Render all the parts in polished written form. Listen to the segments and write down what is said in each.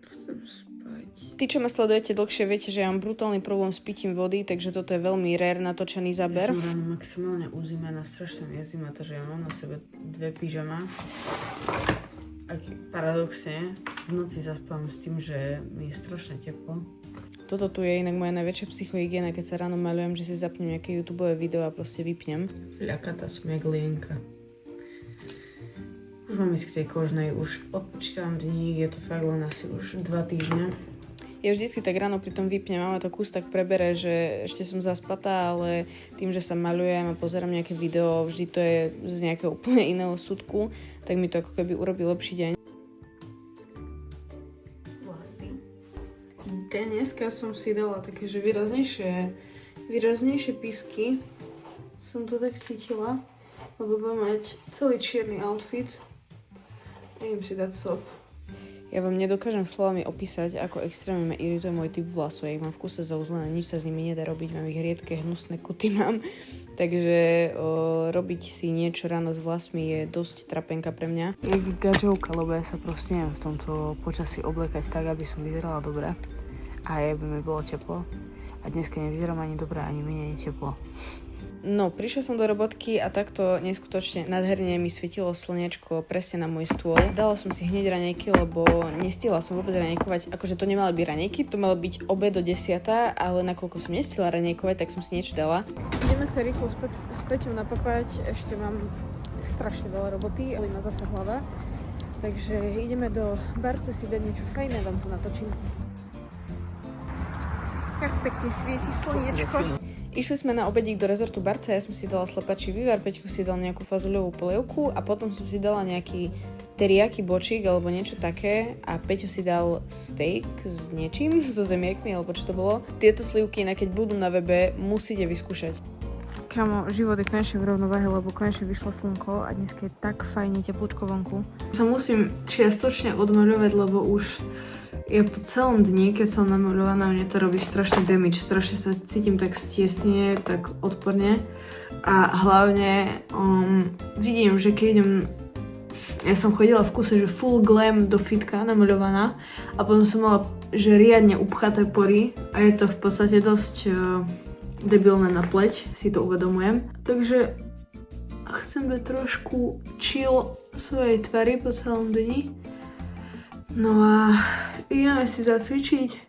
Chcem spať. Tí, čo ma sledujete dlhšie, viete, že ja mám brutálny problém s pitím vody, takže toto je veľmi rare natočený záber. Ja som ráno maximálne uzimená, strašne mi je zima, takže ja mám na sebe 2 pyžama. A paradoxne, v noci zaspávam s tým, že mi je strašne teplo. Toto tu je inak moja najväčšia psychohygiena, keď sa ráno maľujem, že si zapnem nejaké YouTubeové video a proste vypnem. Fľakatá smeglienka. Už mám ísť k tej kožnej, už odpočítam dní, je to fakt len asi už 2 týždne. Ja vždycky tak ráno pri tom vypnem, mama to kus tak prebere, že ešte som zaspatá, ale tým, že sa maľujem a pozerám nejaké video, vždy to je z nejakého úplne iného súdku, tak mi to ako keby urobí lepší deň. Vlasy. Dneska som si dala také, že výraznejšie písky. Som to tak cítila, lebo budem mať celý čierny outfit. Idem si dať sop. Ja vám nedokážem slovami opísať, ako extrémne ma irituje môj typ vlasov. Ja ich mám v kuse zauzlené, nič sa s nimi nedá robiť, mám ich riedke, hnusné kuty mám. Takže robiť si niečo ráno s vlasmi je dosť trapenka pre mňa. Je gažovka, lebo ja sa proste neviem v tomto počasí oblekať tak, aby som vyzerala dobre. A aby mi bolo teplo. A dneska nevyzerám ani dobre, ani menej teplo. No, prišla som do robotky a takto neskutočne nádherne mi svietilo slniečko presne na môj stôl. Dala som si hneď raňajky, lebo nestihla som vôbec raňajkovať. Akože to nemali byť raňajky, to malo byť obed do 10, ale nakoľko som nestihla raňajkovať, tak som si niečo dala. Ideme sa rýchlo s Peťom napapať, ešte mám strašne veľa roboty, ale ma zase hlava. Takže ideme do Barce si dať niečo fajné, vám to natočím. Jak pekne svieti slniečko. Išli sme na obedík do rezortu Barca, ja som si dala slepačí vývar, Peťku si dal nejakú fazuľovú polievku a potom som si dala nejaký teriyaki bočík alebo niečo také a Peťo si dal steak s niečím, so zemierkmi alebo čo to bolo. Tieto slivky, keď budú na webe, musíte vyskúšať. Kamo, život je konečne v rovnováhe, lebo konečne vyšlo slnko a dnes je tak fajne teplúčko vonku. Sa musím čiastočne odmaľovať, lebo už ja po celom dni, keď som namaľovaná, mne to robí strašný damage, strašne sa cítim tak stiesne, tak odporne a hlavne vidím, že keď idem, ja som chodila v kuse, že full glam do fitka namaľovaná a potom som mala, že riadne upchaté pory a je to v podstate dosť debilné na pleť, si to uvedomujem. Takže chcem byť trošku chill v svojej tvári po celom dni. No a ideme si zacvičiť.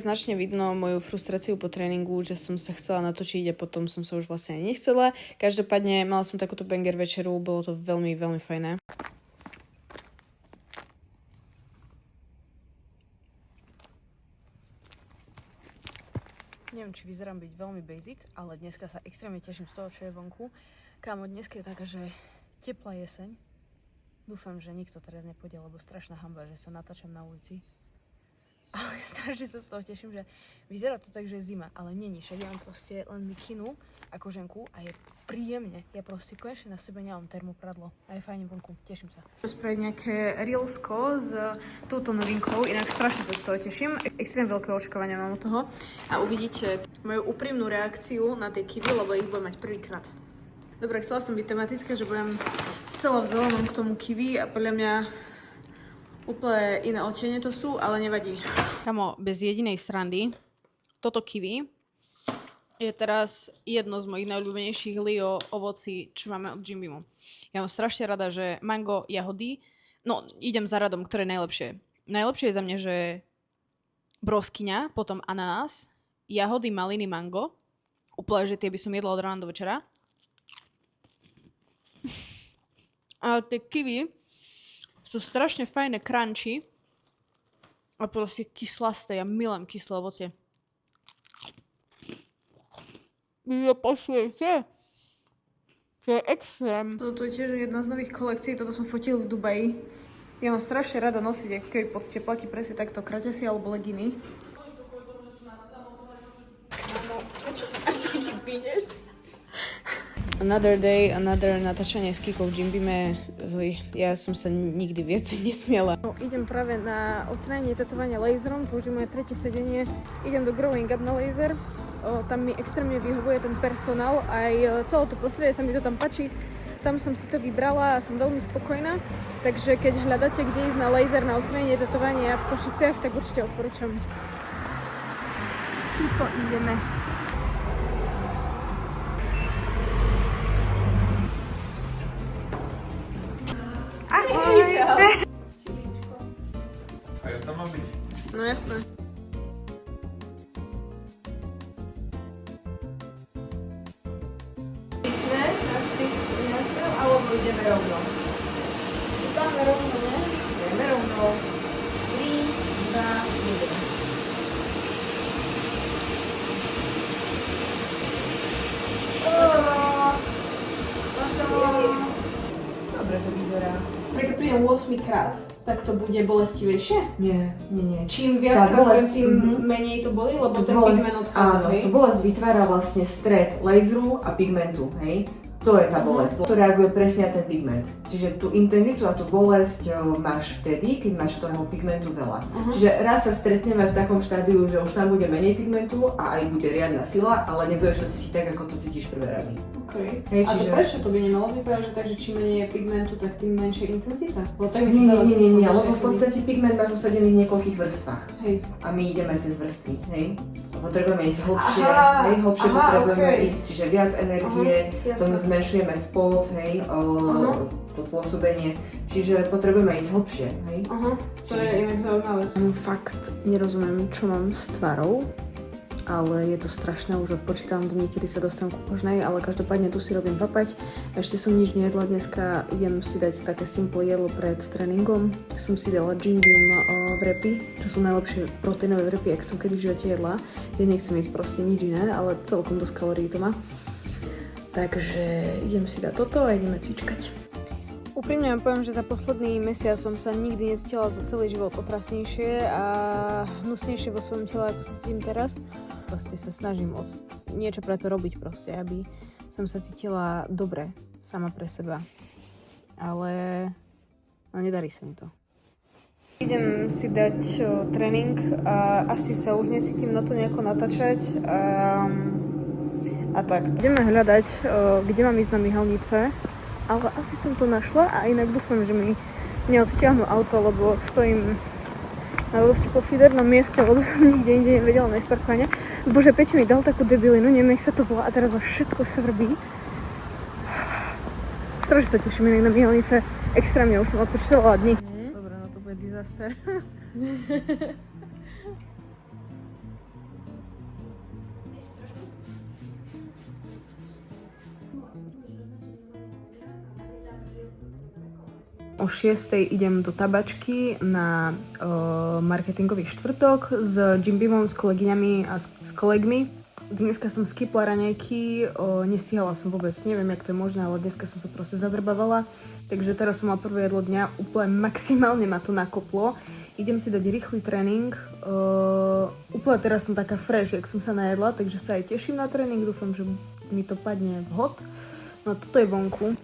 Značne vidno moju frustráciu po tréningu, že som sa chcela natočiť a potom som sa už vlastne ani nechcela. Každopádne mala som takúto banger večeru, bolo to veľmi, veľmi fajné. Neviem, či vyzerám byť veľmi basic, ale dneska sa extrémne teším z toho, čo je vonku. Kámo, dneska je taká, že teplá jeseň. Dúfam, že nikto teraz nepôjde, lebo strašná hanba, že sa natáčam na ulici. Ale strašne sa z toho teším, že vyzerá to tak, že je zima, ale není. Však ja mám proste len mikinu a koženku a je príjemne. Ja proste konečne na sebe nemám termopradlo a je fajne vonku. Teším sa. Spraviť nejaké reelsko s touto novinkou, inak strašne sa z toho teším. Extrémne veľké očakávania mám od toho a uvidíte moju úprimnú reakciu na tie kiwi, lebo ich budem mať prvýkrát. Dobre, chcela som byť tematická, že budem celá v zelenom k tomu kiwi a podľa mňa úplne iné odtiene to sú, ale nevadí. Kamo, bez jedinej srandy, toto kiwi je teraz jedno z mojich najobľúbenejších Lio ovocí, čo máme od Jim Beamu. Ja mám strašne rada, že mango, jahody, no idem za radom, ktoré je najlepšie. Najlepšie je za mňa, že broskyňa, potom ananás, jahody, maliny, mango. Úplne, že tie by som jedla od rána do večera. A tie kiwi sú strašne fajné crunchy a proste kyslasté. Ja milujem kyslé ovocie. Ja počujete? To je extrém. Toto je tiež jedna z nových kolekcií, toto sme fotili v Dubaji. Ja mám strašne rada nosiť, ako keby pod teplaky presne takto kraťasy alebo leginy. Až taký pinec. Another day, another natáčanie s Kikou v Jim Beame. Ja som sa nikdy viacej nesmiela. No, idem práve na odstránenie tetovania laserom, to už je moje tretie sedenie. Idem do Growing Up na laser. Tam mi extrémne vyhovuje ten personál, aj celé to prostredie sa mi to tam páči. Tam som si to vybrala a som veľmi spokojná. Takže keď hľadáte, kde ísť na laser na odstránenie tetovania v Košiciach, tak určite odporúčam. Tuto ideme. A ja tam mám byť. No jasné. Alebo ideme rovno. Dáme rovno, ne? Ideme rovno. 3, 2, 1. Dobre to vyzerá. Tak keď prídem 8 krát, tak to bude bolestivejšie? Nie. Čím viac Tá krát bolesť, tým menej to bolí, lebo To ten bolesť, pigment odchádza, áno, hej? to bolesť vytvára vlastne stred laseru a pigmentu, hej? To je tá bolesť. To reaguje presne na ten pigment. Čiže tú intenzitu a tú bolesť máš vtedy, keď máš toho pigmentu veľa. Čiže raz sa stretneme v takom štádiu, že už tam bude menej pigmentu a aj bude riadna sila, ale nebudeš to cítiť tak, ako to cítiš prvé razy. Okay. Hej, A to čiže- prečo to by nemalo byť práve, že takže čím menej je pigmentu, tak tým menšia intenzita? Lebo tak mi to Nie, dáva zmysel, nie, že lebo v keby- podstate pigment máš usadený v niekoľkých vrstvách. Hej. A my ideme cez vrstvy, hej? Potrebujeme ísť hlbšie, Aha, hej? Hlbšie aha, potrebujeme okej. ísť, čiže viac energie, tomu jasné. zmenšujeme spot, hej? To pôsobenie, čiže potrebujeme ísť hlbšie, hej? Aha, to je inak zaujímavé. Fakt nerozumiem, čo mám s tvárou, ale je to strašné, už odpočítam do niekedy sa dostanem ku kožnej, ale každopádne tu si robím papať. Ešte som nič nejedla dneska, idem si dať také simple jedlo pred tréningom. Som si dala Jim Beam wrapy, čo sú najlepšie proteínové wrapy, ak som kedy v živote jedla. Ja nechcem ísť proste nič iné, ale celkom dosť kalórií to má. Takže idem si dať toto a ideme cvičkať. Úprimne vám poviem, že za posledný mesiac som sa nikdy necítila za celý život otrasnejšie a hnusnejšie vo svojom tele, ako sa cítim teraz. Proste sa snažím niečo pre to robiť proste, aby som sa cítila dobre sama pre seba. Ale no, nedarí sa mi to. Idem si dať tréning a asi sa už necítim na to nejako natáčať a tak. Ideme hľadať, kde mám ísť na myhalnice. Ale asi som to našla a inak dúfam, že mi neodstiahnu auto, lebo stojím na dosť pofidernom mieste, lebo som nikde inde nevedela nájsť parkovanie. Bože, Peťo mi dal takú debilinu, neviem, jak sa to volá a teraz ma všetko svrbí. Strašne sa teším inak na myhalnice, extrémne, už som odpočítala dní. Dobre, no to bude disaster. O 6:00 idem do tabačky na marketingový štvrtok s Jim Beamom, s kolegyňami a s kolegmi. dneska som skipla raňajky, nestíhala som vôbec, neviem, jak to je možné, ale dneska som sa proste zadrbávala, takže teraz som mala prvé jedlo dňa, úplne maximálne ma to nakoplo. Idem si dať rýchly tréning, úplne teraz som taká fresh, jak som sa najedla, takže sa aj teším na tréning, dúfam, že mi to padne vhod. No toto je vonku.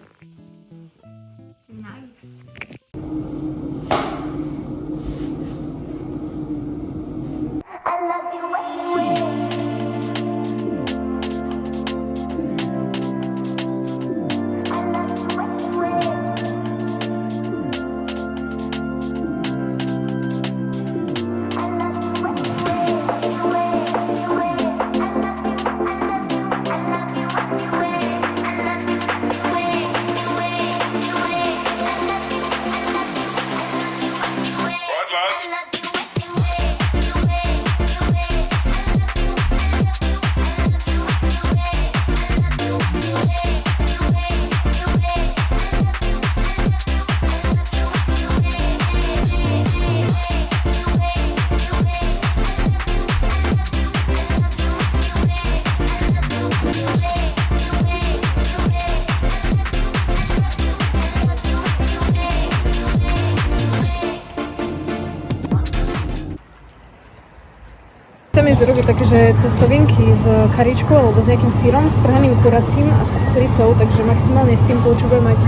Chcem ísť robiť také, že cestovinky s karičkou alebo s nejakým sírom, s trhaným kuracím a s kukuricou, takže maximálne simple, čo bude mať...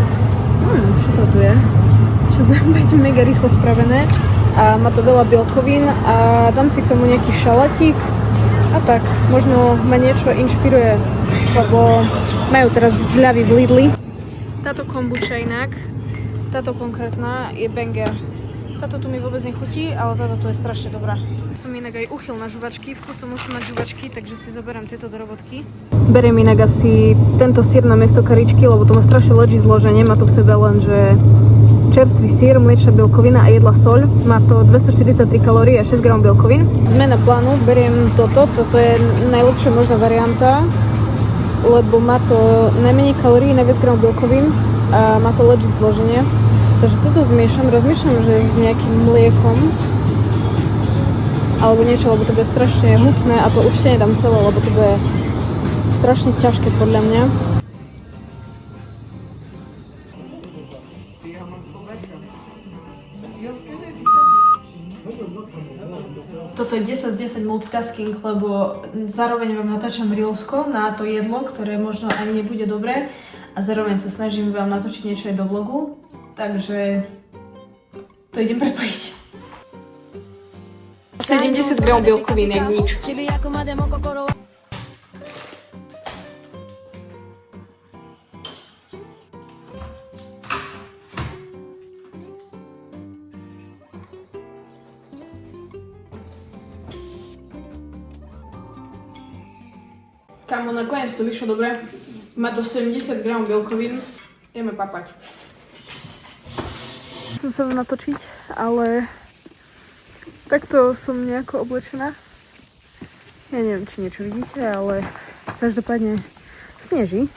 čo to tu je? Čo bude mať mega rýchlo spravené a má to veľa bielkovín a dám si k tomu nejaký šalatík a tak, možno ma niečo inšpiruje, lebo majú teraz zľavy v Lidli. Táto kombuča inak, táto konkrétna je banger. Táto tu mi vôbec nechutí, ale táto tu je strašne dobrá. Som inak aj uchyl na žuvačky, vkusom musím mať žuvačky, takže si zoberiem tieto do robotky. Beriem inak asi tento sír na miesto karičky, lebo to má strašne legit zloženie, má to v sebe len, že čerstvý sír, mliečna bielkovina a jedla soľ. Má to 243 kalórií a 6 g bielkovín. Zmena plánu, beriem toto je najlepšia možná varianta, lebo má to najmenej kalórií, najviac gramov bielkovín a má to legit zloženie. Takže toto zmiešam, rozmýšľam, že s nejakým mliekom alebo niečo, lebo to bude strašne hutné a to určite nedám celé, lebo to bude strašne ťažké podľa mňa. Toto je 10 z 10 multitasking, lebo zároveň vám natáčam reelsko na to jedlo, ktoré možno ani nebude dobré a zároveň sa snažím vám natočiť niečo aj do vlogu. Takže to idem prepojiť. 70 g bielkovín, jak nič. Kámo, nakoniec to vyšlo dobre. Má to 70 g bielkovín. Ideme papať. Chcem sa natočiť, ale takto som nejako oblečená. Ja neviem, či niečo vidíte, ale každopádne sneží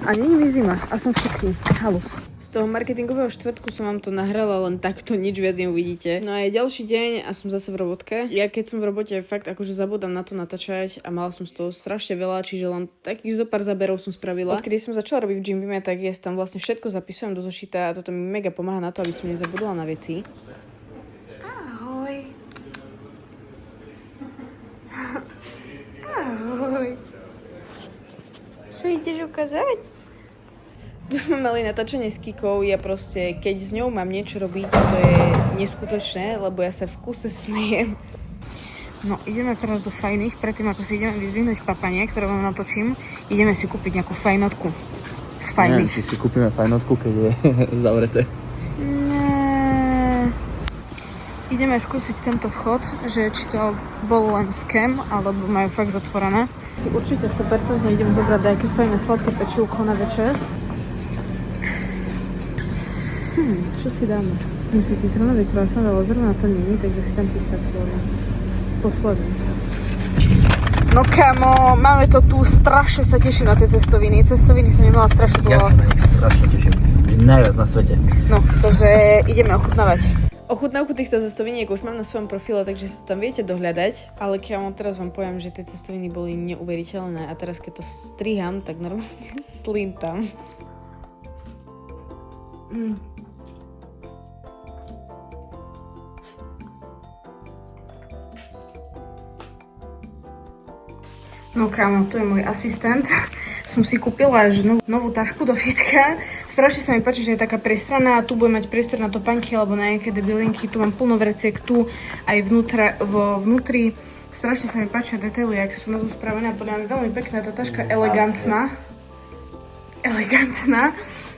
a nie je zima a som všetký halus. Z toho marketingového štvrtku som vám to nahrala len takto, nič viac neuvidíte. No a je ďalší deň a som zase v robotke. Ja keď som v robote fakt akože zabudám na to natáčať a mala som z toho strašne veľa, čiže len takých zo pár záberov som spravila. Odkedy som začala robiť v Gymbime, tak tam vlastne všetko zapisujem do zošita a toto mi mega pomáha na to, aby som nezabudla na veci. Ahoj. Ahoj. Co ideš ukázať? Tu sme mali natáčanie s Kikou, ja proste, keď s ňou mám niečo robiť, to je neskutočné, lebo ja sa v kuse smejem. No, ideme teraz do fajných, predtým ako si ideme vyzvihnúť papanie, ktoré vám natočím, ideme si kúpiť nejakú fajnotku z fajných. Neviem, či si kúpime fajnotku, keď je zavreté. Ideme skúsiť tento vchod, že či to bol len scam, alebo majú fakt zatvorené. Si určite 100% idem zobrať nejaké fajné sladké pečivko na večer. Čo si dáme? Musí citronový croissant, ale zrovna to není, takže si tam pistáciové. Posledný. No kamo, máme to tu, strašne sa teším na tie cestoviny. Cestoviny som nemala strašne dlho. Ja sa na nich strašne teším. Najviac na svete. No, takže ideme ochutnávať. Ochutnávku týchto cestoviniek už mám na svojom profile, takže si to tam viete dohľadať. Ale kámo, teraz vám poviem, že tie cestoviny boli neuveriteľné a teraz keď to striham, tak normálne slintam. No kámo, tu je môj asistent. Som si kúpila až novú tašku do fitka. Strašne sa mi páči, že je taká priestranná a tu budem mať priestor na topánky alebo na nejaké debilinky. Tu mám plno vreciek, tu aj vnútri. Strašne sa mi páčia detaily, aké sú na to spravené. Podľa mňa veľmi pekná tá taška, elegantná.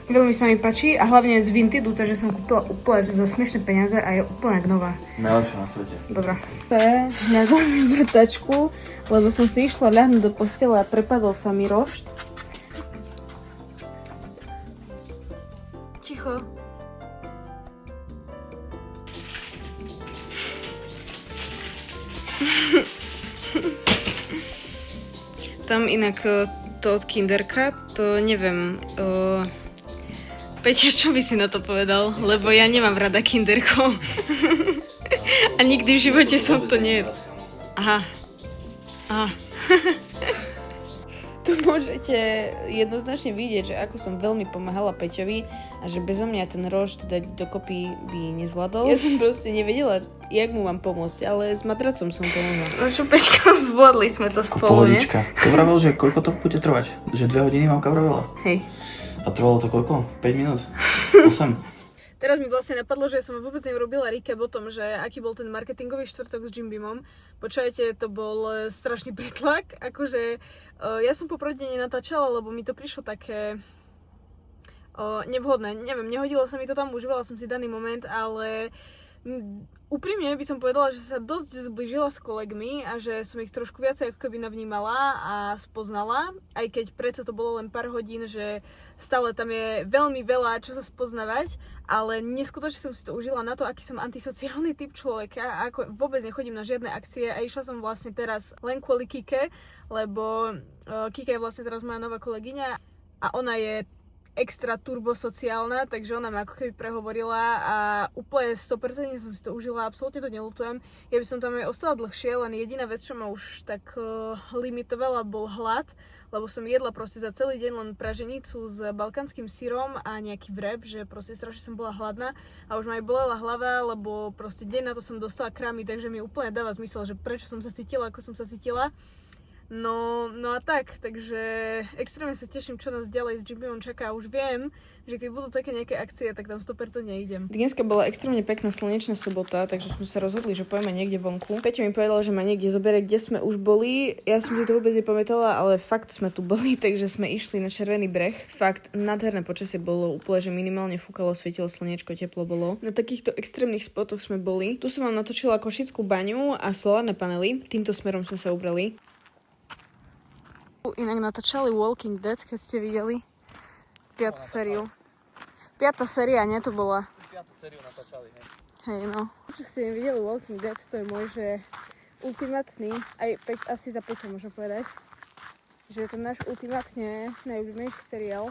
Veľmi sa mi páči a hlavne z Vintidu, takže som kúpila úplne za smiešné peniaze a je úplne nová. Najlepšie na svete. Dobrá. Hľadám mi vrtačku, lebo som si išla ľahnúť do postele a prepadol sa mi rošt. Ticho. Tam inak to od Kinderka, to neviem. Peťo, čo by si na to povedal? Lebo ja nemám rada Kinderko. A nikdy v živote som to Aha. Tu môžete jednoznačne vidieť, že ako som veľmi pomáhala Peťovi a že bezo mňa ten rošt dať dokopy by nezvládol. Ja som proste nevedela, jak mu mám pomôcť, ale s matracom som pomohla. No čo, Peťko, zvládli sme to spolu, ne? Pohodička. To vravel, že koľko to bude trvať? Že 2 hodiny mamka vravela? Hej. A trvalo to koľko? 5 minút? 8? Teraz mi vlastne napadlo, že som vôbec neurobila recap o tom, že aký bol ten marketingový štvrtok s Jim Beamom. Počujete, to bol strašný pretlak. Akože ja som poprvé nenatáčala, lebo mi to prišlo také nevhodné. Neviem, nehodilo sa mi to tam, užívala som si daný moment, ale úprimne by som povedala, že sa dosť zblížila s kolegmi a že som ich trošku viacej ako keby navnímala a spoznala, aj keď predsa to bolo len pár hodín, že stále tam je veľmi veľa čo sa spoznavať, ale neskutočne som si to užila na to, aký som antisociálny typ človeka a ako vôbec nechodím na žiadne akcie a išla som vlastne teraz len kvôli Kike, lebo Kika je vlastne teraz moja nová kolegyňa a ona je extra turbosociálna, takže ona ma ako keby prehovorila a úplne 100% som si to užila, absolútne to neľutujem. Ja by som tam aj ostala dlhšie, len jediná vec, čo ma už tak limitovala, bol hlad, lebo som jedla proste za celý deň len praženicu s balkánskym syrom a nejaký vreb, že proste strašne som bola hladná a už ma aj bolela hlava, lebo proste deň na to som dostala krámy, takže mi úplne dáva zmysel, že prečo som sa cítila, ako som sa cítila. No a takže extrémne sa teším, čo nás ďalej s Jimmyom čaká. Už viem, že keď budú také nejaké akcie, tak tam 100% idem. Dneska bola extrémne pekná slnečná sobota, takže sme sa rozhodli, že pojeme niekde vonku. Peťo mi povedal, že ma niekde zoberie, kde sme už boli. Ja som si to vôbec nepamätala, ale fakt sme tu boli, takže sme išli na Červený breh. Fakt nádherné počasie bolo, úplne, že minimálne fúkalo, svietilo slniečko, teplo bolo. Na takýchto extrémnych spotoch sme boli. Tu som vám natočila Košickú baňu a solárne panely. Týmto smerom sme sa ubrali. Inak natáčali Walking Dead, keď ste videli 5. sériu. 5. séria, nie to bola? 5. sériu natáčali, hej. Hej, no. Čo ste videli Walking Dead, to je môj, že ultimátny, aj asi za Peťa môžem povedať, že je to náš ultimátne najobľúbenejší seriál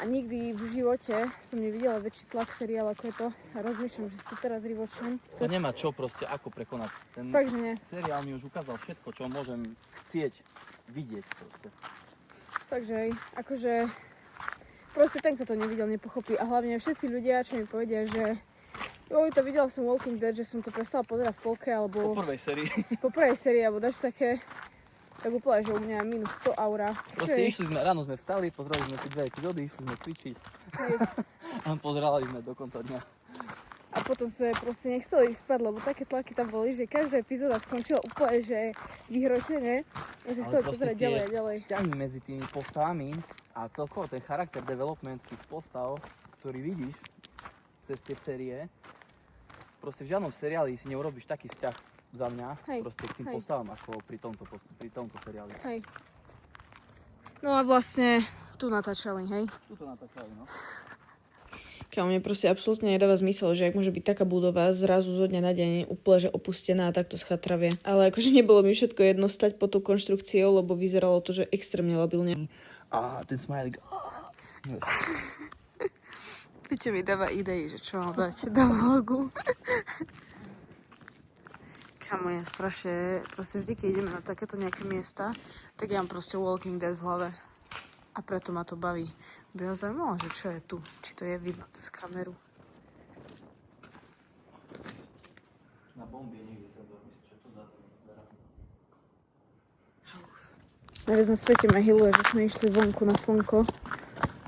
a nikdy v živote som nevidela väčší tlak seriál, ako je to. A rozmýšľam, že si to teraz rivočnem. To nemá čo proste, ako prekonať. Ten Fakt, že nie. seriál mi už ukázal všetko, čo môžem chcieť vidieť proste. Takže aj, akože proste ten, kto to nevidel, nepochopí. A hlavne všetci ľudia, čo mi povedia, že joj, to videla som Walking Dead, že som to prestala pozerať v polke, alebo Po prvej sérii. po prvej sérii, alebo dačo také, tak úplne, že u mňa minus 100 aura. Proste išli sme, ráno sme vstali, pozerali sme si 2 epizódy, išli sme cvičiť. Hej. A pozerali sme do konca dňa. A potom sme proste nechceli ísť spať, lebo také tlaky tam boli, že každá epizóda skončila úplne, že vyhročené. A si chceli pozerať ďalej a ďalej. Vzťahy medzi tými postavami a celkovo ten charakter development tých postav, ktorý vidíš cez tie série, proste v žiadnom seriáli si neurobíš taký vzťah za mňa, Hej, proste k tým hej. postavám ako pri tomto seriáli. Hej. No a vlastne tu natáčali, hej? Tu to natáčali, no. Kámo, mne proste absolútne nedáva zmysel, že ak môže byť taká budova zrazu zo dňa na deň úplne že opustená a takto schatravie. Ale akože nebolo mi všetko jedno stať pod tú konštrukciou, lebo vyzeralo to, že extrémne labilne. A ten smajlik. Peťo mi dáva idei, že čo mám dať do vlogu. Kamo, ja strašne, proste vždy, keď ideme na takéto nejaké miesta, tak ja mám proste Walking Dead v hlave. A preto ma to baví. By ma zaujímalo, že čo je tu. Či to je vidno cez kameru. Na bombe niekde sa zormyslí, čo to za to vyberá. Najviac na svete ma hiluje, že sme išli vonku na slnko.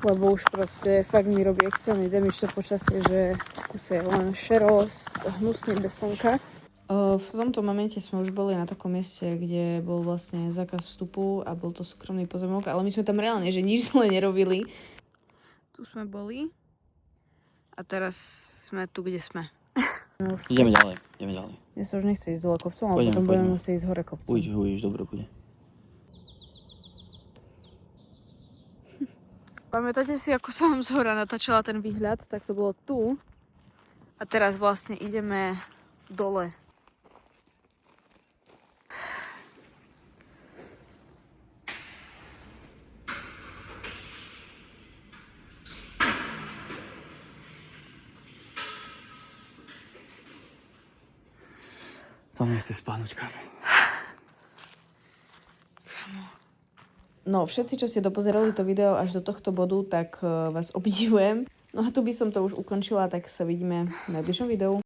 Lebo už proste fakt mi robí extrémny damage to počasie, že kuse je len šero, hnusný bez slnka. V tomto momente sme už boli na takom mieste, kde bol vlastne zákaz vstupu a bol to súkromný pozemok, ale my sme tam reálne, že nič zle nerobili. Tu sme boli a teraz sme tu, kde sme. Ideme ďalej. Ja sa už nechce ísť dole kopcom, ale potom budeme musieť ísť hore kopcom. Ujdeš, dobre bude. Pamätáte si, ako som z hora natáčala ten výhľad? Tak to bolo tu. A teraz vlastne ideme dole. Tam nechce spánúť, kámo. No, všetci, čo ste dopozerali to video až do tohto bodu, tak vás obdivujem. No a tu by som to už ukončila, tak sa vidíme v najbližšom videu.